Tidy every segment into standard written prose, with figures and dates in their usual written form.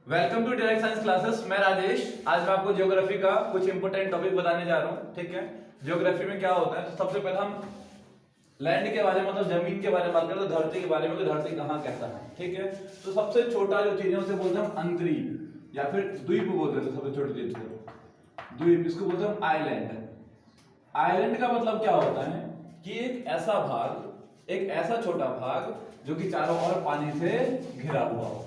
Welcome to direct science classes. मैं राजेश। आज मैं आपको ज्योग्राफी का कुछ इंपोर्टेंट टॉपिक बताने जा रहा हूँ। ठीक है, ज्योग्राफी में क्या होता है, तो सबसे पहले हम लैंड के बारे में, मतलब जमीन के बारे में बात करें, तो धरती के बारे में, कि धरती कहाँ कैसा है। ठीक है, तो सबसे छोटा जो चीज है उसे बोलते हैं हम अंतरीप या फिर द्वीप बोलते हैं। सबसे छोटी चीज को द्वीप, इसको बोलते हैं हम आइलैंड। आइलैंड का मतलब क्या होता है कि एक ऐसा भाग, एक ऐसा छोटा भाग जो कि चारों ओर पानी से घिरा हुआ हो।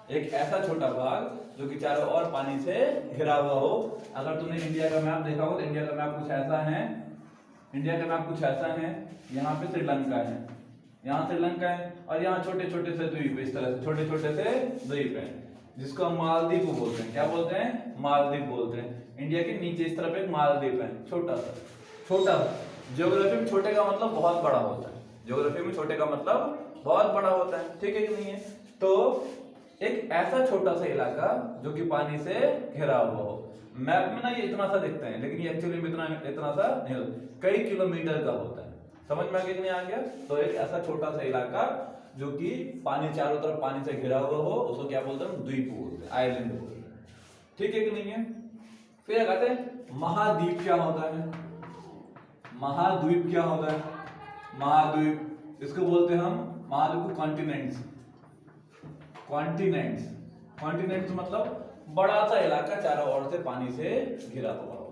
एक ऐसा छोटा भाग जो कि चारों ओर पानी से घिरा हुआ हो। अगर तुमने इंडिया का मैप देखा हो तो इंडिया का मैप कुछ ऐसा है। इंडिया का मैप कुछ ऐसा है, यहाँ पे श्रीलंका है, यहाँ श्रीलंका है, और यहाँ छोटे छोटे से द्वीप, इस तरह से छोटे छोटे से द्वीप हैं, जिसको हम मालदीव बोलते हैं। क्या बोलते हैं? मालदीव बोलते हैं। इंडिया के नीचे इस तरफ एक मालदीव है, छोटा सा। छोटा ज्योग्राफी में छोटे का मतलब बहुत बड़ा होता है। ज्योग्राफी में छोटे का मतलब बहुत बड़ा होता है। ठीक है कि नहीं है? तो एक ऐसा छोटा सा इलाका जो कि पानी से घिरा हुआ हो। मैप में ना ये इतना सा दिखता है, लेकिन ये एक्चुअली में इतना सा नहीं होता, कई किलोमीटर का होता है। समझ में आ गया कि नहीं आ गया? तो एक ऐसा छोटा सा इलाका जो कि पानी चारों तरफ पानी से घिरा हुआ हो, उसको क्या बोलते हैं? द्वीप बोलते हैं, आइलैंड बोलते हैं। ठीक है कि नहीं है? फिर कहते हैं महाद्वीप क्या होता है? महाद्वीप क्या होता है? महाद्वीप, इसको बोलते हैं हम महाद्वीप को कॉन्टिनेंट्स। कॉन्टिनेंट्स, कॉन्टिनेंट्स मतलब बड़ा सा इलाका चारों ओर से पानी से घिरा हुआ हो।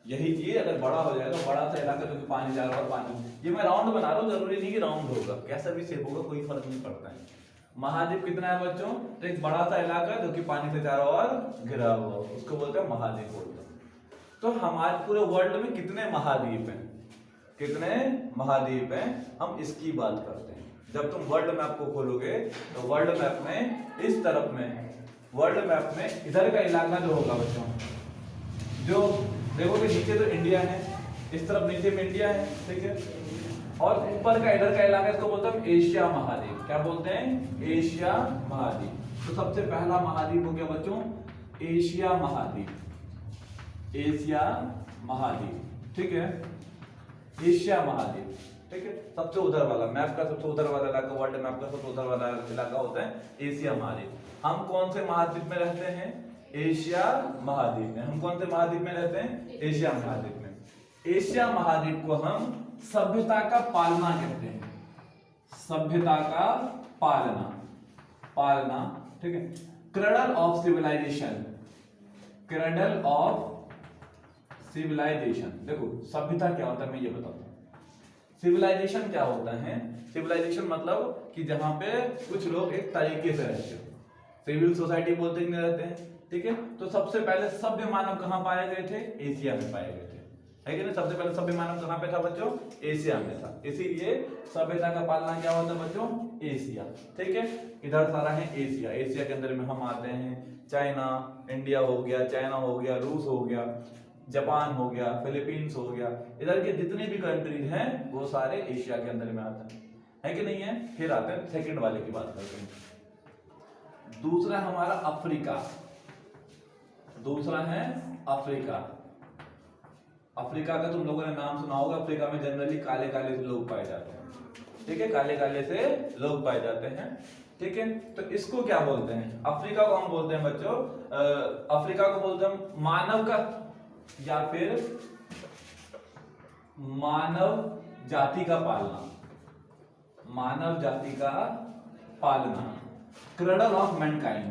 यही चीज अगर बड़ा हो जाएगा, बड़ा सा इलाका जो कि पानी चारों ओर पानी, ये मैं राउंड बना रहा हूँ, जरूरी नहीं कि राउंड होगा, कैसा भी शेप होगा कोई फर्क नहीं पड़ता है। महाद्वीप कितना है बच्चों? तो एक बड़ा सा इलाका जो कि पानी से चारों ओर घिरा हुआ हो, उसको बोलते हैं महाद्वीप बोलते हैं। तो हमारे पूरे वर्ल्ड में कितने महाद्वीप हैं? कितने महाद्वीप हैं, हम इसकी बात करते हैं। जब तुम वर्ल्ड मैप को खोलोगे तो वर्ल्ड मैप में इस तरफ में, वर्ल्ड मैप में इधर का इलाका जो होगा बच्चों, जो देखोगे नीचे तो इंडिया है, इस तरफ नीचे में इंडिया है, ठीक है, और ऊपर का इधर का इलाका, इसको बोलते हैं एशिया महाद्वीप। क्या बोलते हैं? एशिया महाद्वीप। तो सबसे पहला महाद्वीप हो गया बच्चों एशिया महाद्वीप। एशिया महाद्वीप, ठीक है, एशिया महाद्वीप। ठीक है, सबसे उधर वाला, मैप का सबसे उधर वाला इलाका, वर्ल्ड मैप का सबसे उधर वाला इलाका होता है एशिया महाद्वीप। हम कौन से महाद्वीप में रहते हैं? एशिया महाद्वीप में। हम कौन से महाद्वीप में रहते हैं? एशिया महाद्वीप में। एशिया महाद्वीप को हम सभ्यता का पालना कहते हैं। सभ्यता का पालना, पालना, ठीक है, cradle of civilization. Cradle of civilization. देखो सभ्यता क्या होता है मैं ये बताता हूं। सिविलाइजेशन क्या होता है? सिविलाइजेशन मतलब कि जहां पे कुछ लोग एक तरीके से रहते हो, सिविल सोसाइटी बोलते नहीं रहते हैं। ठीक है, तो सबसे पहले सभ्य मानव कहां पाए गए थे? एशिया में पाए गए थे, है कि नहीं? सबसे पहले सभ्य मानव कहां पे था बच्चों? एशिया में था। इसीलिए सभ्यता का पालना क्या होता है बच्चों? एशिया। ठीक है, इधर सारा है एशिया। एशिया के अंदर में हम आते हैं चाइना, इंडिया हो गया, चाइना हो गया, रूस हो गया, जापान हो गया, फिलीपींस हो गया, इधर के जितने भी कंट्रीज हैं वो सारे एशिया के अंदर में आते हैं, है कि नहीं है? फिर आते हैं सेकंड वाले की बात करते हैं। दूसरा हमारा अफ्रीका। दूसरा है अफ्रीका। अफ्रीका का तुम लोगों ने नाम सुना होगा। अफ्रीका में जनरली काले काले से लोग पाए जाते हैं। ठीक है, काले काले से लोग पाए जाते हैं। ठीक है, तो इसको क्या बोलते हैं? अफ्रीका को हम बोलते हैं बच्चों, अफ्रीका को बोलते हैं मानव का या फिर मानव जाति का पालना। मानव जाति का पालना, cradle of Mankind.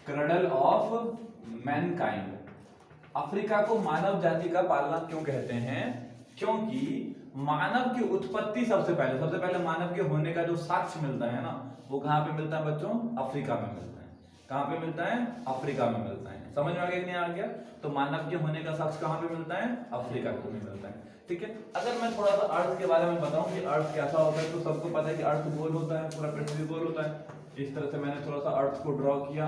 Cradle of Mankind. Africa को मानव जाति का पालना क्यों कहते हैं? क्योंकि मानव की उत्पत्ति सबसे पहले मानव के होने का जो साक्ष्य मिलता है ना, वो कहां पे मिलता है बच्चों? अफ्रीका में मिलता है। कहां पे मिलता है? अफ्रीका में मिलता है। समझ में आ गया कि नहीं आ गया? तो मानव के होने का साक्ष्य कहां पे मिलता है? अफ्रीका में मिलता है। ठीक है, अगर मैं थोड़ा सा अर्थ के बारे में बताऊं कि अर्थ कैसा होता है, तो सबको पता है कि अर्थ गोल होता है, पूरा पृथ्वी गोल होता है। इस तरह से मैंने थोड़ा सा अर्थ को ड्रॉ किया।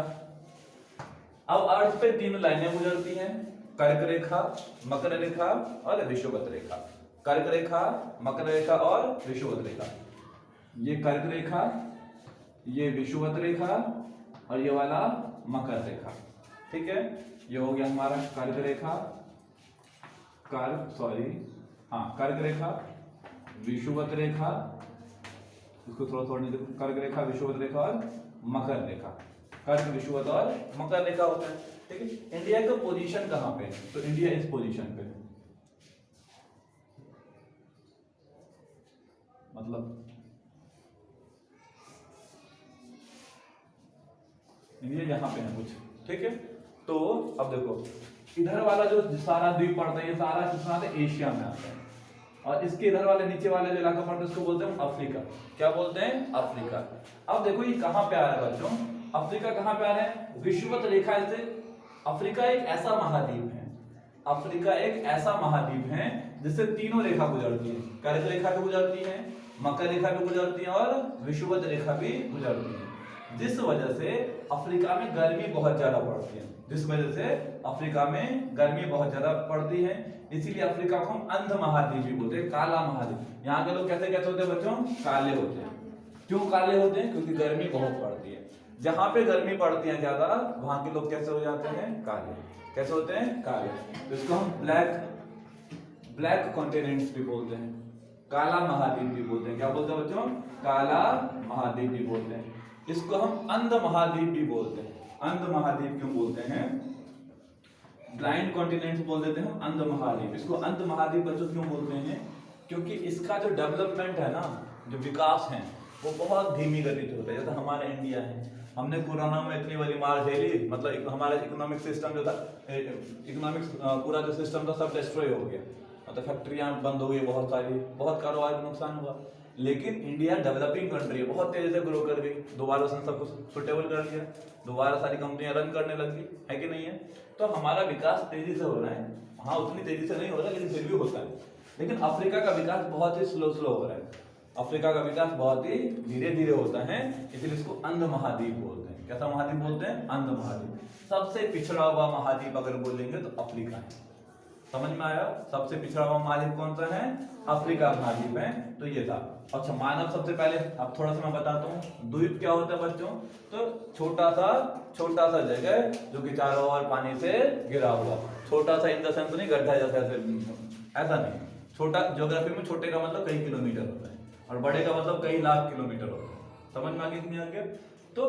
अब अर्थ पे तीन लाइनें गुजरती हैं, कर्क रेखा, मकर रेखा और विषुवत रेखा। कर्क रेखा, मकर रेखा और विषुवत रेखा। ये कर्क रेखा, ये विषुवत रेखा और ये वाला मकर रेखा। ठीक है, ये हो गया हमारा कर्क रेखा, कर्क रेखा, विषुवत रेखा, इसको थोड़ा थोड़ा कर्क रेखा, विषुवत रेखा और मकर रेखा। कर्क, विषुवत और मकर रेखा होता है। ठीक है, इंडिया का पोजीशन कहाँ पे है? तो इंडिया इस पोजीशन पे है, मतलब इंडिया यहाँ पे है कुछ। ठीक है, तो अब देखो इधर वाला जो सारा द्वीप पड़ता है ये सारा कितना आता है? एशिया में आता है। और इसके इधर वाले नीचे वाले जो इलाका पड़ता है इसको बोलते हैं अफ्रीका। क्या बोलते हैं? अफ्रीका। अब देखो ये कहाँ पे आ रहा है बच्चों? अफ्रीका कहाँ पे आ रहा है? विषुवत रेखा से। अफ्रीका एक ऐसा महाद्वीप है, अफ्रीका एक ऐसा महाद्वीप है जिससे तीनों रेखा गुजरती है, कर्क रेखा भी गुजरती है, मकर रेखा भी गुजरती है और विषुवत रेखा भी गुजरती है, जिस वजह से अफ्रीका में गर्मी बहुत ज्यादा पड़ती है, जिस वजह से अफ्रीका में गर्मी बहुत ज्यादा पड़ती है। इसीलिए अफ्रीका को हम अंध महाद्वीप भी बोलते हैं, काला महाद्वीप। यहाँ के लोग कैसे कहते होते हैं बच्चों? काले होते हैं। क्यों काले होते हैं? क्योंकि गर्मी बहुत पड़ती है। जहां पे गर्मी पड़ती है ज्यादा वहां के लोग कैसे हो जाते हैं? काले। कैसे होते हैं? काले। तो इसको हम ब्लैक कॉन्टिनेंट्स भी बोलते हैं, काला महाद्वीप भी बोलते हैं। क्या बोलते हैं बच्चों? काला महाद्वीप भी बोलते हैं। इसको हम अंध महाद्वीप भी बोलते हैं। अंध महाद्वीप क्यों बोलते हैं? ब्लाइंड कॉन्टिनेंट्स बोल देते हैं अंध महाद्वीप। इसको अंध महाद्वीप बच्चों क्यों बोलते हैं? क्योंकि इसका जो डेवलपमेंट है ना, जो विकास है वो बहुत धीमी गति से होता है। जैसे हमारा इंडिया है, हमने कोरोना में इतनी बड़ी मार झेली, मतलब हमारा इकोनॉमिक सिस्टम जो था, इकोनॉमिक्स पूरा जो सिस्टम था सब डिस्ट्रॉय हो गया, मतलब फैक्ट्रियां बंद हो गई, बहुत सारी, बहुत कारोबार का नुकसान हुआ। लेकिन इंडिया डेवलपिंग कंट्री है, बहुत तेजी से ग्रो कर गई, दोबारा उसने सब कुछ सुटेबल कर लिया, दोबारा सारी कंपनियां रन करने लगी, है कि नहीं है? तो हमारा विकास तेजी से हो रहा है। हाँ, उतनी तेजी से नहीं हो रहा लेकिन फिर भी होता है। लेकिन अफ्रीका का विकास बहुत ही स्लो हो रहा है। अफ्रीका का विकास बहुत ही धीरे धीरे होता है, इसलिए इसको अंध महाद्वीप बोलते हैं। कैसा महाद्वीप बोलते हैं? अंध महाद्वीप। सबसे पिछड़ा हुआ महाद्वीप अगर बोलेंगे तो अफ्रीका है। समझ में आया? सबसे पिछड़ा हुआ महाद्वीप कौन सा है? अफ्रीका महाद्वीप है। तो ये था। अच्छा, मानव सबसे पहले, अब थोड़ा सा मैं बताता हूँ द्वीप क्या होता है बच्चों। तो छोटा सा जगह जो कि चारों ओर पानी से घिरा हुआ। छोटा सा इन द सेंस नहीं गड्ढा जैसा, ऐसा नहीं। छोटा ज्योग्राफी में छोटे का मतलब कई किलोमीटर होता है और बड़े का मतलब कई लाख किलोमीटर होता है। समझ में आ गई इतनी आगे? तो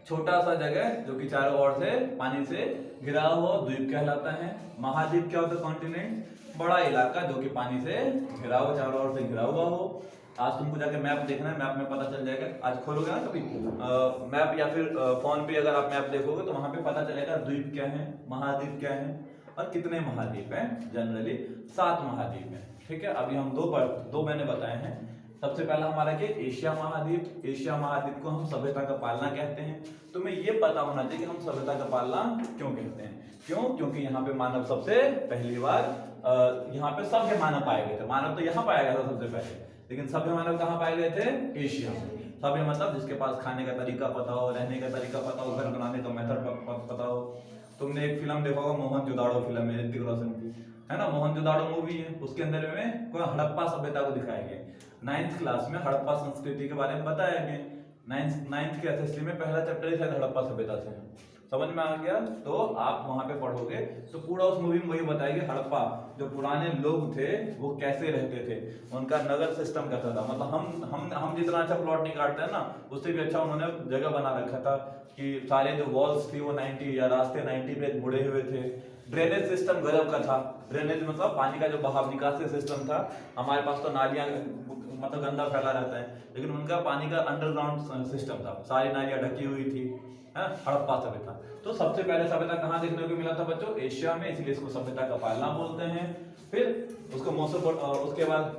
छोटा सा जगह जो कि चारों ओर से पानी से घिरा हुआ द्वीप कहलाता है। महाद्वीप क्या होता है? कॉन्टिनेंट, बड़ा इलाका जो कि पानी से घिरा हुआ, चारों ओर से घिरा हुआ हो। आज तुमको जाके मैप देखना है, मैप में पता चल जाएगा। आज खोलोगे ना कभी मैप या फिर फोन पे अगर आप मैप देखोगे तो वहां पे पता चलेगा द्वीप क्या है, महाद्वीप क्या है और कितने महाद्वीप हैं। जनरली 7 महाद्वीप हैं। ठीक है, अभी हम दो मैंने बताए हैं। सबसे पहला हमारा क्या? एशिया महाद्वीप। एशिया महाद्वीप को हम सभ्यता का पालना कहते हैं। तुम्हें ये पता होना चाहिए कि हम सभ्यता का पालना क्यों कहते हैं। क्यों? क्योंकि यहाँ पे मानव सबसे पहली बार यहाँ पे सभ्य मानव पाए गए थे। मानव तो यहाँ पाया गया था सबसे पहले, लेकिन सभ्य मानव कहाँ पाए गए थे? एशिया में। सभ्य मतलब जिसके पास खाने का तरीका पता हो, रहने का तरीका पता हो, घर बनाने का मेथड पता हो। तुमने एक फिल्म देखा होगा, मोहनजोदाड़ो फिल्म है ऋतिक रोशन की, है ना? मोहनजोदाड़ो मूवी है, उसके अंदर में कोई हड़प्पा सभ्यता को दिखाया गया। 9th क्लास में हड़प्पा संस्कृति के बारे में बताया गया। 9th के एसएसटी में पहला चैप्टर शायद हड़प्पा सभ्यता से है। समझ में आ गया? तो आप वहां पे पढ़ोगे तो पूरा उस मूवी में वही बताएगी हड़प्पा जो पुराने लोग थे वो कैसे रहते थे, उनका नगर सिस्टम कैसा था। मतलब हम जितना अच्छा प्लॉट नहीं काटते हैं ना, उससे भी अच्छा उन्होंने जगह बना रखा था कि सारे जो वॉल्स थी वो 90 या रास्ते 90 पे मुड़े हुए थे। ड्रेनेज सिस्टम गजब का था। ड्रेनेज मतलब पानी का जो बहाव निकासी सिस्टम था। हमारे पास तो नालियां मतलब गंदा फैला रहता है, लेकिन उनका पानी का अंडरग्राउंड सिस्टम था, सारी नालियां ढकी हुई थी, है हड़प्पा सभ्यता। तो सबसे पहले सभ्यता कहाँ देखने को मिला था बच्चों? एशिया में, इसलिए इसको सभ्यता का पालना बोलते हैं। फिर उसको उसके बाद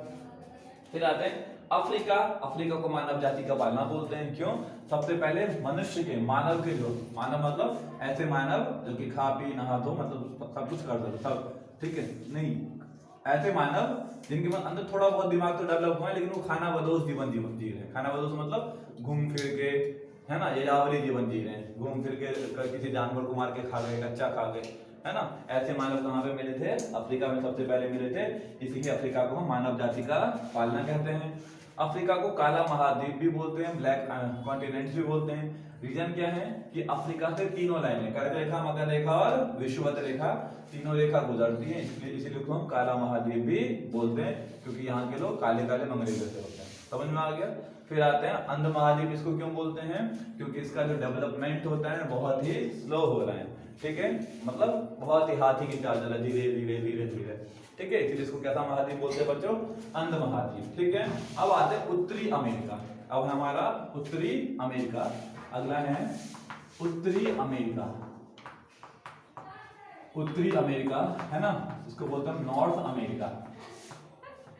फिर आते हैं अफ्रीका। अफ्रीका को मानव जाति का पालना बोलते हैं। क्यों? सबसे पहले मनुष्य के, मानव के, जो मानव मतलब ऐसे मानव जो कि खा पी नहा धो मतलब सब कुछ कर सकते सब, ठीक है? नहीं, ऐसे मानव जिनके अंदर थोड़ा बहुत दिमाग तो डेवलप हुआ है लेकिन वो खाना बदोश जीवन जी रहे हैं। खाना बदोश मतलब घूम फिर के, है ना, यायावरी जीवन जी रहे हैं, घूम फिर के किसी जानवर को मार के खा गए, कच्चा खा गए, है ना। ऐसे मानव कहाँ पे मिले थे? अफ्रीका में सबसे पहले मिले थे, इसीलिए अफ्रीका को हम मानव जाति का पालना कहते हैं। अफ्रीका को काला महाद्वीप भी बोलते हैं, ब्लैक कॉन्टिनेंट भी बोलते हैं। रीजन क्या है कि अफ्रीका से तीनों लाइनें, कर्क रेखा, मकर रेखा और विषुवत रेखा, तीनों रेखा गुजरती हैं, इसीलिए इसको हम काला महाद्वीप भी बोलते हैं, क्योंकि यहाँ के लोग काले काले मंगरे जैसे होते हैं। समझ में आ गया। फिर आते हैं अंध महाद्वीप, इसको क्यों बोलते हैं, क्योंकि इसका जो डेवलपमेंट होता है बहुत ही स्लो हो रहा है, ठीक है, मतलब बहुत ही हाथी की चाल चल, धीरे धीरे धीरे धीरे, ठीक है, इसलिए इसको कैसा महाद्वीप बोलते हैं बच्चों, अंध महाद्वीप, ठीक है। अब आते हैं उत्तरी अमेरिका। अब हमारा उत्तरी अमेरिका, अगला है उत्तरी अमेरिका। उत्तरी अमेरिका है ना, इसको बोलते हैं north America.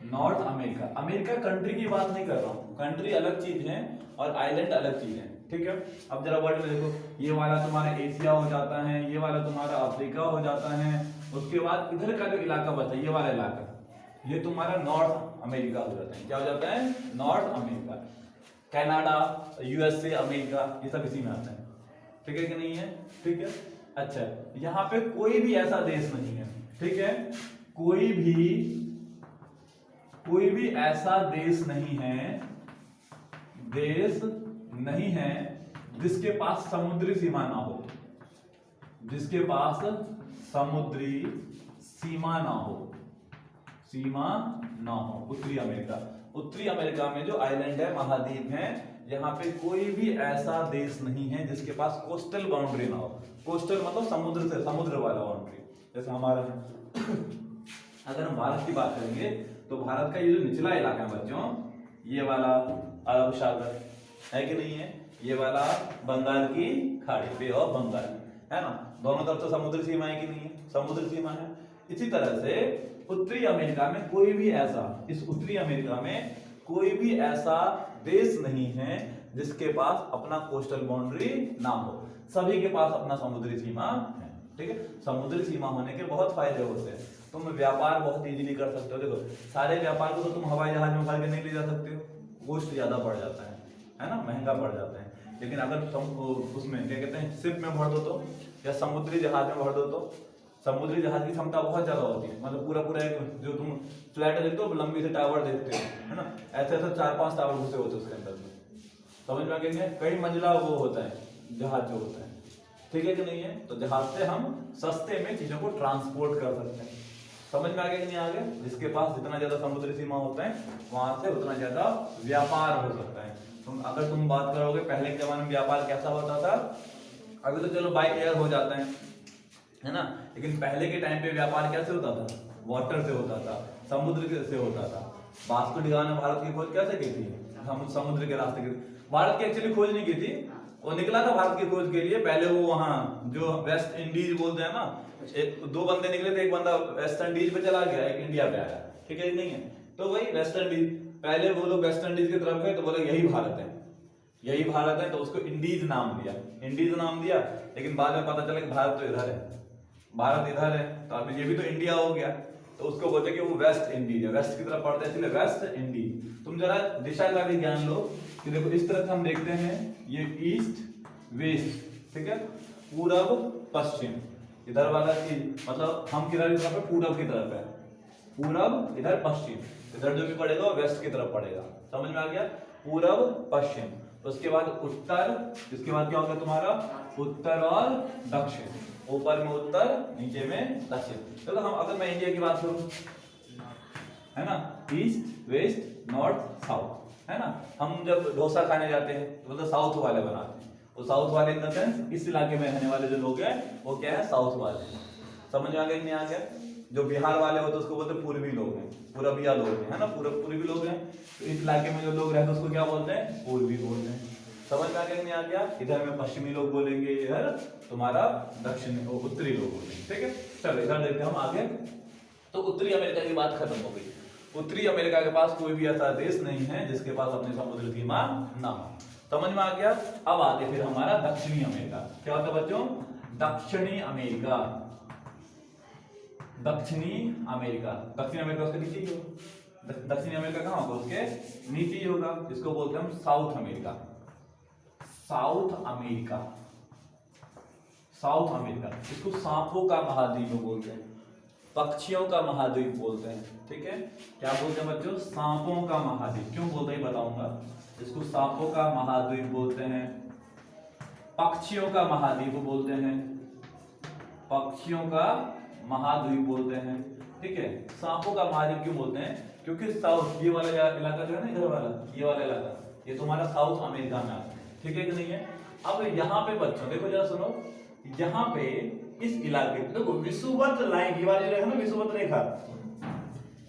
North America, America country की बात नहीं कर रहा हूं, कंट्री अलग चीज है और आइलैंड अलग चीज है, ठीक है। अब जरा वर्ड में देखो, ये वाला तुम्हारा एशिया हो जाता है, ये वाला तुम्हारा अफ्रीका हो जाता है, उसके बाद इधर का जो इलाका बचा ये वाला इलाका, ये तुम्हारा नॉर्थ अमेरिका हो जाता है। क्या हो जाता है, north America. Canada, USA, America, ये सब इसी में आता है, ठीक है कि नहीं है, ठीक है। अच्छा, यहाँ पे कोई भी ऐसा देश नहीं है, ठीक है, कोई भी ऐसा देश नहीं है जिसके पास समुद्री सीमा ना हो, जिसके पास समुद्री सीमा ना हो, उत्तरी अमेरिका। उत्तरी अमेरिका में जो आइलैंड है, महाद्वीप है, यहाँ पे कोई भी ऐसा देश नहीं है जिसके पास कोस्टल बाउंड्री ना हो। कोस्टल मतलब समुद्र से, समुद्र वाला बाउंड्री, जैसे हमारा है। अगर हम भारत की बात करेंगे तो भारत का ये जो निचला इलाका है बच्चों, ये वाला अरब सागर है कि नहीं है, ये वाला बंगाल की खाड़ी, बे ऑफ बंगाल, है ना, दोनों तरफ तो समुद्री सीमा है कि नहीं है, समुद्री सीमा है। इसी तरह से उत्तरी अमेरिका में कोई भी ऐसा, इस उत्तरी अमेरिका में कोई भी ऐसा देश नहीं है जिसके पास अपना कोस्टल बाउंड्री ना हो, सभी के पास अपना समुद्री सीमा है, ठीक है। समुद्री सीमा होने के बहुत फायदे होते हैं, तुम व्यापार बहुत इजीली कर सकते हो। देखो, सारे व्यापार को तो तुम हवाई जहाज में भर के नहीं ले जा सकते हो, कॉस्ट ज्यादा बढ़ जाता है ना, महंगा पड़ जाता है। लेकिन अगर तुम उसमें क्या कहते हैं, शिप में भर दो तो, या समुद्री जहाज में भर दो तो, समुद्री जहाज की क्षमता बहुत ज्यादा होती है, मतलब पूरा एक जो तुम फ्लैट देखते हो, लंबी से टावर देखते हो, है ना, ऐसे 4-5 टावर घुसे होते हैं उसके अंदर में, समझ में आ गया, कई मंजिला वो होता है जहाज जो होता है, ठीक है कि नहीं है। तो जहाज से हम सस्ते में चीजों को ट्रांसपोर्ट कर सकते हैं, समझ में आ गया कि नहीं आ गया। जिसके पास जितना ज्यादा समुद्री सीमा होता है वहां से उतना ज्यादा व्यापार हो सकता है। अगर तुम बात करोगे पहले के जमाने में व्यापार कैसा होता था, अभी तो चलो बाई एयर हो जाता है ना, लेकिन पहले के टाइम पे व्यापार कैसे होता था, वाटर से होता था, समुद्र से होता था। वास्को डी गामा ने भारत की खोज कैसे की थी, समुद्र के रास्ते की। भारत की एक्चुअली खोज नहीं की थी, वो निकला था भारत की खोज के लिए, पहले वो वहां जो वेस्ट इंडीज बोलते हैं ना, 2 बंदे निकले थे, एक बंदा वेस्ट इंडीज पे चला गया, एक इंडिया पे आया, ठीक है नहीं है। तो वही वेस्ट इंडीज, पहले वो लोग वेस्ट इंडीज की तरफ गए तो बोले यही भारत है, यही भारत है, तो उसको इंडीज नाम दिया, इंडीज नाम दिया। लेकिन बाद में पता चला कि भारत तो इधर है, भारत इधर है, तो अब ये भी तो इंडिया हो गया, तो उसको बोलते कि वो वेस्ट इंडीज है, वेस्ट की तरफ पड़ता है इसलिए वेस्ट इंडीज। तुम जरा दिशा का भी ज्ञान लो कि देखो इस तरह से हम देखते हैं, ये ईस्ट वेस्ट, ठीक है, पूरब पश्चिम, इधर वाला चीज मतलब हम किधर की तरफ है, पूरब की तरफ है, पूरब इधर पश्चिम, इधर जो भी पड़ेगा वो वेस्ट की तरफ पड़ेगा, समझ में आ गया, पूरब पश्चिम। उसके बाद उत्तर, इसके बाद क्या होगा तुम्हारा उत्तर और दक्षिण, ऊपर में उत्तर नीचे में दक्षिण। चलो हम अगर मैं इंडिया की बात करूं, है ना, ईस्ट वेस्ट नॉर्थ साउथ, है ना, हम जब डोसा खाने जाते हैं तो मतलब साउथ वाले बनाते हैं, तो साउथ वाले इन द सेंस इस इलाके में रहने वाले जो लोग हैं वो क्या है, साउथ वाले, समझ में आ गया नहीं आ गया। जो बिहार वाले होते हैं उसको बोलते हैं पूर्वी लोग हैं, पूरबिया लोग हैं, है ना, पूर्वी लोग हैं। तो इस इलाके में जो लोग रहते हैं उसको क्या बोलते हैं, पूर्वी बोलते हैं, समझ में आ गया नहीं आ गया। इधर में पश्चिमी लोग बोलेंगे, इधर तुम्हारा दक्षिणी उत्तरी लोग बोलेंगे, ठीक है। चलो इधर देखते हैं हम आगे। तो उत्तरी अमेरिका की बात खत्म हो गई। उत्तरी अमेरिका के पास कोई भी ऐसा देश नहीं है जिसके पास अपनी समुद्र सीमा ना हो, समझ में आ गया। अब आते फिर हमारा दक्षिणी अमेरिका। क्या होता है बच्चों, दक्षिणी अमेरिका, दक्षिणी अमेरिका, दक्षिणी अमेरिका उसके नीचे ही होगा, दक्षिणी अमेरिका कहाँ होगा, उसके नीचे ही होगा। इसको बोलते हैं हम south America, south America, south America, इसको सांपों का महाद्वीप बोलते हैं, पक्षियों का महाद्वीप बोलते हैं। ठीक है, क्या बोलते हैं बच्चों? सांपों का महाद्वीप। क्यों बोलते हैं बताऊंगा। इसको सांपों का महाद्वीप बोलते हैं, पक्षियों का महाद्वीप बोलते हैं, पक्षियों का महाद्वीप बोलते हैं। ठीक है, सांपों का महाद्वीप क्यों बोलते हैं? क्योंकि साउथ, ये वाला इलाका जो है ना, इधर वाला, ये वाला इलाका, ये तुम्हारा साउथ अमेरिका में आता है। ठीक है कि नहीं है? अब यहाँ पे बच्चों देखो जरा सुनो, यहाँ पे इस इलाके देखो विषुवत लाइन, ये वाली रेखा ना, विषुवत रेखा,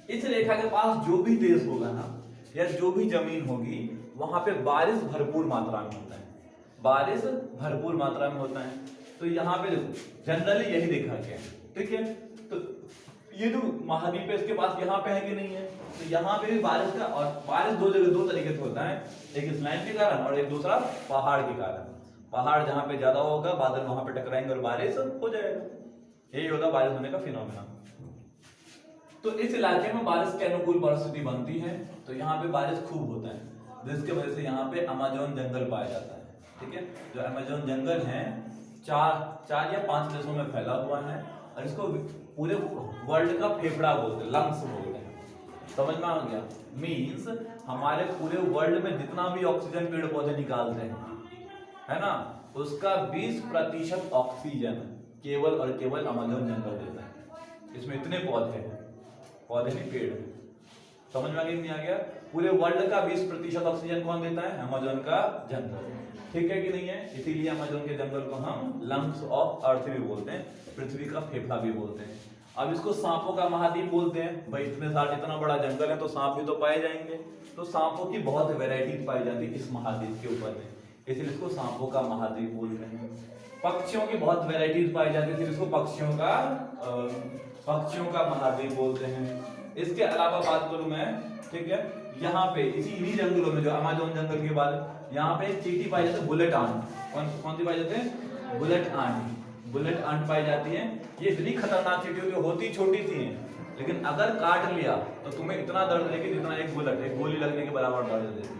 इस रेखा के पास जो भी देश होगा ना, या जो भी जमीन होगी, वहां पे बारिश भरपूर मात्रा में होता है, बारिश भरपूर मात्रा में होता है। तो यहाँ पे देखो जनरली यही देखा गया है। ठीक है, तो ये जो महाद्वीप है इसके पास यहाँ पे है कि नहीं है? तो यहाँ पे भी बारिश का, और बारिश दो जगह दो तरीके से होता है, एक इस लाइन के कारण और एक दूसरा पहाड़ के कारण। पहाड़ जहाँ पे ज्यादा होगा बादल वहां पे टकराएंगे और बारिश हो जाएगा, यही होगा बारिश होने का फिनोमेना। तो इस इलाके में बारिश के अनुकूल परिस्थिति बनती है, तो यहाँ पे बारिश खूब होता है, जिसके वजह से यहाँ पे अमेज़न जंगल पाया जाता है। ठीक है, जो अमेज़न जंगल है चार या 5 देशों में फैला हुआ है, और इसको पूरे वर्ल्ड का फेफड़ा बोलते हैं, लंग्स बोलते हैं। समझ में आ गया? मीन्स हमारे पूरे वर्ल्ड में जितना भी ऑक्सीजन पेड़ पौधे निकालते हैं, है ना, उसका 20% ऑक्सीजन केवल और केवल अमेज़न जंगल देता है। इसमें इतने पौधे हैं, पौधे नहीं पेड़ है। समझ में आ गया नहीं आ गया? पूरे वर्ल्ड का 20% ऑक्सीजन कौन देता है? अमेज़न का जंगल। ठीक है कि नहीं है? इसीलिए अमेज़न के जंगल को हम लंग्स ऑफ अर्थ भी बोलते हैं, पृथ्वी का फेफड़ा भी बोलते हैं। अब इसको सांपों का महाद्वीप बोलते हैं। भाई इतना बड़ा जंगल है तो सांप भी तो पाए जाएंगे, तो सांपों की बहुत वैरायटी पाई जाती है इस महाद्वीप के ऊपर में, इसलिए इसको सांपों का महाद्वीप बोलते हैं। पक्षियों की बहुत वैरायटीज पाई जाती है, इसलिए इसको पक्षियों का महाद्वीप बोलते हैं। इसके अलावा बात करूं मैं, ठीक है, यहाँ पे इन्हीं जंगलों में, जो अमेज़न जंगल के बाद, यहाँ पे चींटी पाई जाती है, बुलेट आंट। कौन सी पाई जाती है? Bullet ant. बुलेट आंट पाई जाती है। ये इतनी खतरनाक चींटी होती छोटी सी है, लेकिन अगर काट लिया तो तुम्हें इतना दर्द देगी जितना एक गोली लगने के बराबर दर्द देती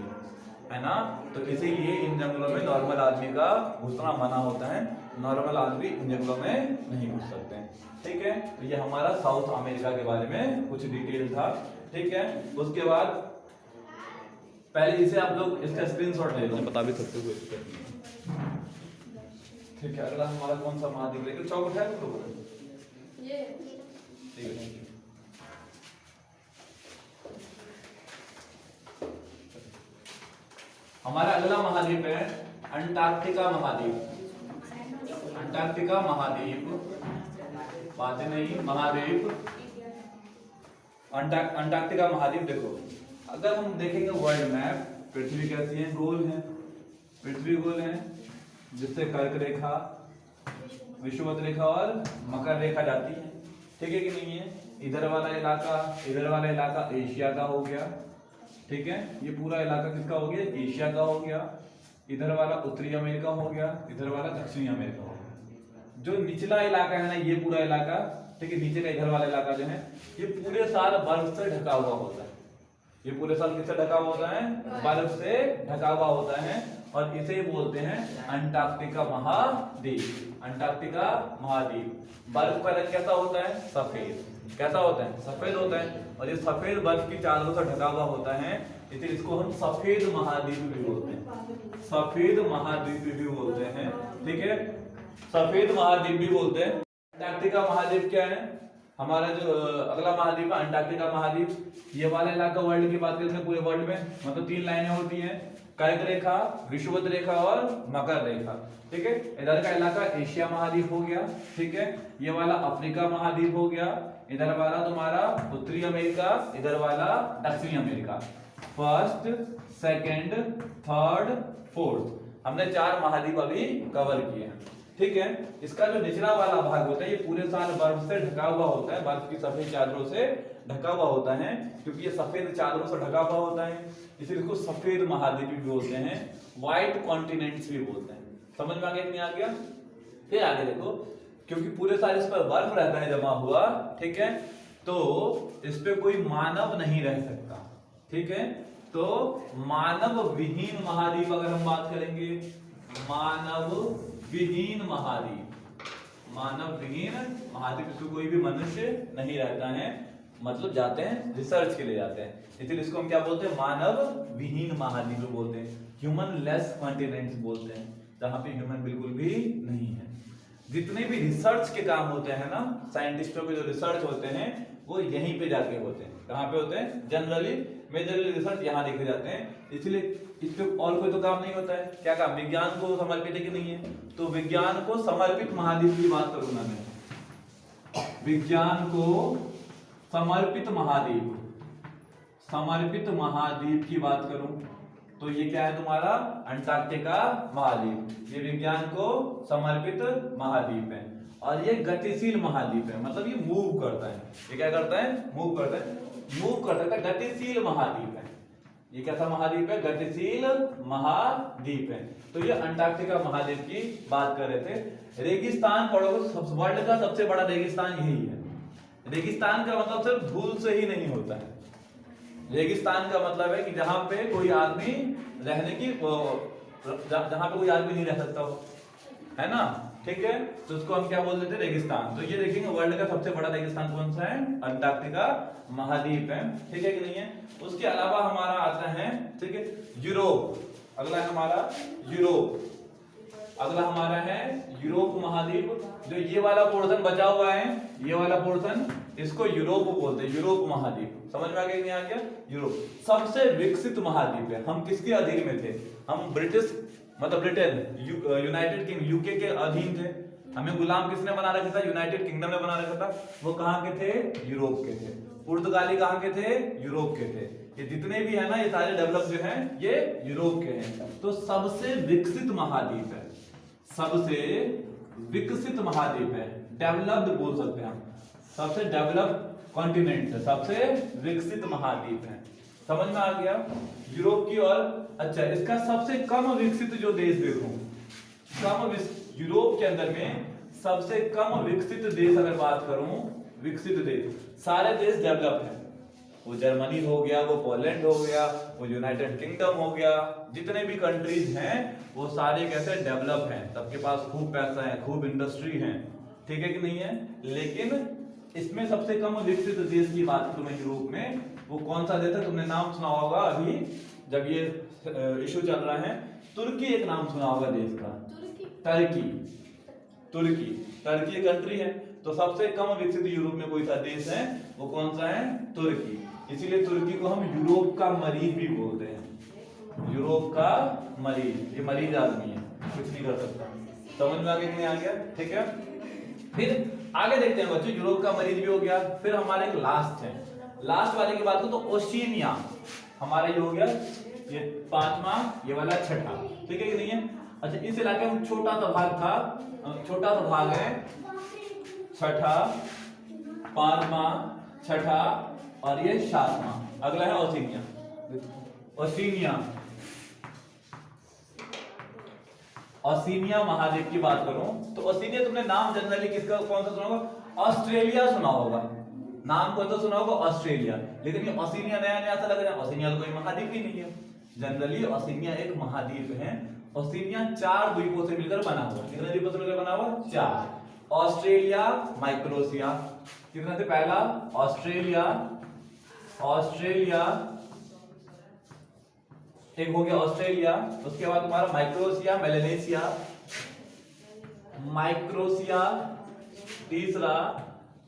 है ना। तो इसीलिए इन जंगलों में नॉर्मल आदमी का घुसना मना होता है, नॉर्मल आदमी इन जंगलों में नहीं घुस सकते हैं। ठीक है, तो ये हमारा साउथ अमेरिका के बारे में कुछ डिटेल था। ठीक है, उसके बाद पहले इसे आप लोग इसका स्क्रीनशॉट ले लो, बता भी सकते हो। ठीक है, अगला हमारा कौन सा महाद्वीप है? चौक उठाए तो ये ठीक है, थैंक यू। हमारा अगला महाद्वीप है अंटार्कटिका महाद्वीप। अंटार्कटिका महाद्वीप, बातें नहीं, महाद्वीप अंटार्कटिका महाद्वीप। देखो अगर हम देखेंगे वर्ल्ड मैप, पृथ्वी कैसी है? गोल है, पृथ्वी गोल है, जिससे कर्क रेखा, विषुवत रेखा और मकर रेखा जाती है। ठीक है कि नहीं है? इधर वाला इलाका एशिया का हो गया। ठीक है, ये पूरा इलाका किसका हो गया? एशिया का हो गया। इधर वाला उत्तरी अमेरिका हो गया, इधर वाला दक्षिणी अमेरिका हो गया। जो निचला इलाका है ना, ये पूरा इलाका, ठीक है, नीचे का इधर वाला इलाका जो है, ये पूरे साल बर्फ से ढका हुआ होता है। ये पूरे साल किससे ढका हुआ होता है? बर्फ से ढका हुआ होता है, और इसे बोलते हैं अंटार्कटिका महाद्वीप। अंटार्कटिका महाद्वीप। बर्फ का रंग कैसा होता है? सफेद। कैसा होता है? सफेद होता है, और ये सफेद बर्फ की चादरों से ढका हुआ होता है, इसलिए इसको हम सफेद महाद्वीप भी बोलते हैं। सफेद महाद्वीप भी बोलते हैं। ठीक है, सफेद महाद्वीप भी बोलते हैं। अंटार्कटिका महाद्वीप क्या है? हमारा जो अगला महाद्वीप है अंटार्कटिका महाद्वीप। ये वाला इलाका वर्ल्ड की बात करते हैं, पूरे वर्ल्ड में मतलब 3 लाइनें होती हैं, कर्क रेखा, विषुवत रेखा और मकर रेखा। ठीक है, इधर का इलाका एशिया महाद्वीप हो गया। ठीक है, ये वाला अफ्रीका महाद्वीप हो गया, इधर वाला तुम्हारा उत्तरी अमेरिका, इधर वाला दक्षिणी America. First, second, third, fourth, हमने 4 महाद्वीप अभी कवर किए हैं। ठीक है, इसका जो निचला वाला भाग होता है, ये पूरे साल बर्फ से ढका हुआ होता है, बर्फ की सफेद चादरों से ढका हुआ होता है, क्योंकि ये सफेद चादरों से ढका हुआ होता है, इसलिए इसको सफेद महाद्वीप भी बोलते हैं, व्हाइट कॉन्टिनेंट्स भी बोलते हैं। समझ में आ गया कि नहीं आ गया? फिर आगे देखो, क्योंकि पूरे साल इस पर बर्फ रहता है जमा हुआ, ठीक है, तो इस पे कोई मानव नहीं रह सकता। ठीक है, तो मानव विहीन महाद्वीप अगर हम बात करेंगे, मानव विहीन महाद्वीप, मानव विहीन महाद्वीप, इसमें कोई भी मनुष्य नहीं रहता है, मतलब जाते हैं रिसर्च के लिए जाते हैं, इसलिए इसको हम क्या बोलते हैं, मानव विहीन महाद्वीप बोलते हैं, ह्यूमन लेस कॉन्टिनेंट्स बोलते हैं, जहां पे ह्यूमन बिल्कुल भी नहीं है। जितने भी रिसर्च के काम होते हैं ना, साइंटिस्टों के जो रिसर्च होते हैं वो यहीं पे जाके होते हैं। कहाँ पे होते हैं? जनरली मेजरली रिसर्च यहाँ देखे जाते हैं, इसलिए इस पे और कोई तो काम नहीं होता है। क्या काम? विज्ञान को समर्पित है कि नहीं है? तो विज्ञान को समर्पित महाद्वीप की बात करूंगा मैं, विज्ञान को समर्पित महाद्वीप, समर्पित महाद्वीप की बात करूं तो ये क्या है तुम्हारा? अंटार्कटिका महाद्वीप। ये विज्ञान को समर्पित महाद्वीप है और ये गतिशील महाद्वीप है, मतलब ये मूव करता है। ये क्या करता है? मूव करता है, मूव करता है, गतिशील महाद्वीप है। ये कैसा महाद्वीप है? गतिशील महाद्वीप है। तो ये अंटार्कटिका महाद्वीप की बात कर रहे थे। रेगिस्तान पढ़ोगे, वर्ल्ड का सबसे बड़ा रेगिस्तान यही है। रेगिस्तान का मतलब सिर्फ धूल से ही नहीं होता है। रेगिस्तान का मतलब है कि जहां पे कोई आदमी रहने की, जहां पे कोई आदमी नहीं रह सकता हो, है ना? ठीक है, तो उसको हम क्या बोल देते हैं? रेगिस्तान। तो ये देखेंगे वर्ल्ड का सबसे बड़ा रेगिस्तान कौन सा है? अंटार्कटिका महाद्वीप है। ठीक है कि नहीं है? उसके अलावा हमारा आता है, ठीक है, यूरोप। अगला है हमारा यूरोप। अगला हमारा है यूरोप महाद्वीप। जो ये वाला पोर्शन बचा हुआ है, ये वाला पोर्शन, इसको यूरोप बोलते हैं, यूरोप महाद्वीप। समझ में आ गया? नहीं आ गया? यूरोप सबसे विकसित महाद्वीप है। हम किसके अधीन में थे? हम ब्रिटिश, मतलब ब्रिटेन, यूनाइटेड किंग, यूके के अधीन थे। हमें गुलाम किसने बना रखा था? यूनाइटेड किंगडम ने बना रखा था। वो कहाँ के थे? यूरोप के थे। पुर्तगाली कहाँ के थे? यूरोप के थे। ये जितने भी है ना, ये सारे डेवलप जो हैं, ये यूरोप के हैं। तो सबसे विकसित महाद्वीप है, सबसे विकसित महाद्वीप है, डेवलप्ड बोल सकते हैं हम, सबसे डेवलप्ड कॉन्टिनेंट है, सबसे विकसित महाद्वीप है। समझ में आ गया? यूरोप की। और अच्छा, इसका सबसे कम विकसित जो देश देखो, यूरोप के अंदर में सबसे कम विकसित देश अगर बात करूं, विकसित देश, सारे देश डेवलप हैं। वो जर्मनी हो गया, वो पोलैंड हो गया, वो यूनाइटेड किंगडम हो गया, जितने भी कंट्रीज हैं वो सारे कैसे डेवलप हैं, सबके पास खूब पैसा है, खूब इंडस्ट्री है। ठीक है कि नहीं है? लेकिन इसमें सबसे कम विकसित देश की बात करूं मैं यूरोप में, वो कौन सा देश है? तुमने नाम सुना होगा अभी जब ये इशू चल रहा है, तुर्की एक नाम सुना होगा देश का, टर्की। तुर्की, टर्की कंट्री है। तो सबसे कम विकसित यूरोप में कोई सा देश है, वो कौन सा है? तुर्की। इसीलिए तुर्की को हम यूरोप का मरीज भी बोलते हैं, यूरोप का मरीज। ये मरीज आदमी है, कुछ नहीं कर सकता। समझ में आ गया कि नहीं आ गया? ठीक है, फिर आगे देखते हैं बच्चों। यूरोप का मरीज भी हो गया। फिर हमारे एक लास्ट है, लास्ट वाले की बात करो तो ओशिनिया हमारा ये हो गया, ये पांचवा, ये वाला छठा। ठीक है कि नहीं है? अच्छा, इस इलाके में छोटा सा भाग था, छोटा सा भाग है, छठा, पांचवा, छठा और ये सातवां। अगला है ओशिनिया। ओशिनिया, ओशिनिया महाद्वीप की बात करूं तो ओशिनिया, तुमने नाम जनरली किसका, कौन सा सुना होगा? ऑस्ट्रेलिया सुना होगा। नाम कौन सा सुना होगा? ऑस्ट्रेलिया। लेकिन ये ओशिनिया नया नया सा लग रहा है। ओशिनिया तो कोई महाद्वीप ही नहीं है। जनरली ओशिनिया एक महाद्वीप है। ओशिनिया 4 द्वीपों से मिलकर बना हुआ है। कितने द्वीपों से मिलकर बना हुआ? 4। ऑस्ट्रेलिया, माइक्रोसिया। कितने थे? पहला ऑस्ट्रेलिया, ऑस्ट्रेलिया एक हो गया ऑस्ट्रेलिया। उसके बाद तुम्हारा माइक्रोसिया, मेलेनेशिया, माइक्रोसिया, तीसरा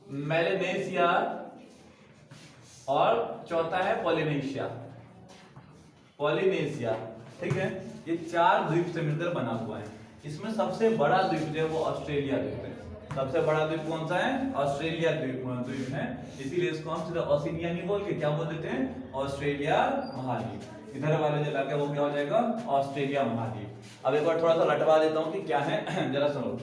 मेलेनेशिया और चौथा है पॉलिनेशिया, पॉलिनेशिया। ठीक है, ये 4 द्वीप से मिलकर बना हुआ है। इसमें सबसे बड़ा द्वीप जो है वो ऑस्ट्रेलिया द्वीप है। सबसे बड़ा द्वीप कौन सा है? ऑस्ट्रेलिया द्वीप है। इसीलिए इसको हम सीधा ओशिनिया नहीं बोल के क्या बोल देते हैं? ऑस्ट्रेलिया महाद्वीप। इधर वाले जो इलाका वो क्या हो जाएगा? ऑस्ट्रेलिया महाद्वीप। अब एक बार थोड़ा सा रटवा देता हूं कि क्या है, जरा सुनो।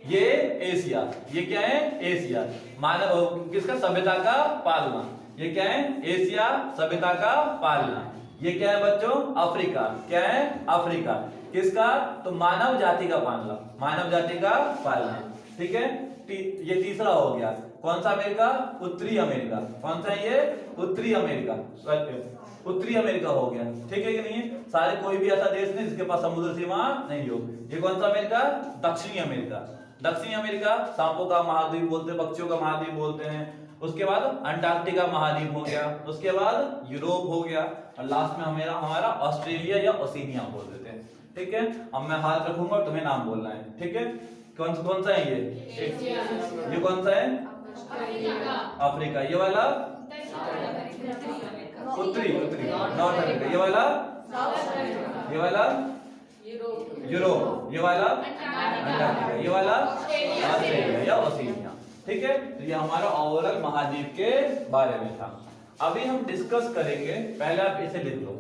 ये एशिया, ये क्या है? एशिया। मानव किसका? सभ्यता का पालना। ये क्या है? एशिया, सभ्यता का पालना। ये क्या है बच्चों? अफ्रीका। क्या है? अफ्रीका। किसका? तो मानव जाति का पालना, मानव जाति का पालना। ठीक है, ये तीसरा हो गया। कौन सा अमेरिका? उत्तरी अमेरिका। कौन सा? ये उत्तरी अमेरिका, उत्तरी अमेरिका हो गया। ठीक है कि नहीं है? सारे कोई भी ऐसा देश नहीं जिसके पास समुद्र सीमा नहीं हो। ये कौन सा अमेरिका? दक्षिणी अमेरिका। दक्षिणी अमेरिका सांपों का महाद्वीप बोलते हैं, पक्षियों का महाद्वीप बोलते हैं। उसके बाद अंटार्कटिका महाद्वीप हो गया, उसके बाद यूरोप हो गया, और लास्ट में हमारा ऑस्ट्रेलिया या ओशिनिया बोल देते हैं। ठीक है, अब मैं हाथ रखूंगा और तुम्हें नाम बोलना है। ठीक है, कौन सा है ये कौन सा है? अफ्रीका। ये वाला उत्तरी नॉर्थ अमेरिका। ये वाला यूरोप। ये वाला अंटार्कटिका। ये वाला ऑस्ट्रेलिया या ओशिनिया। ठीक है, तो ये हमारा ओवरऑल महाद्वीप के बारे में था। अभी हम डिस्कस करेंगे, पहले आप इसे लिख लो,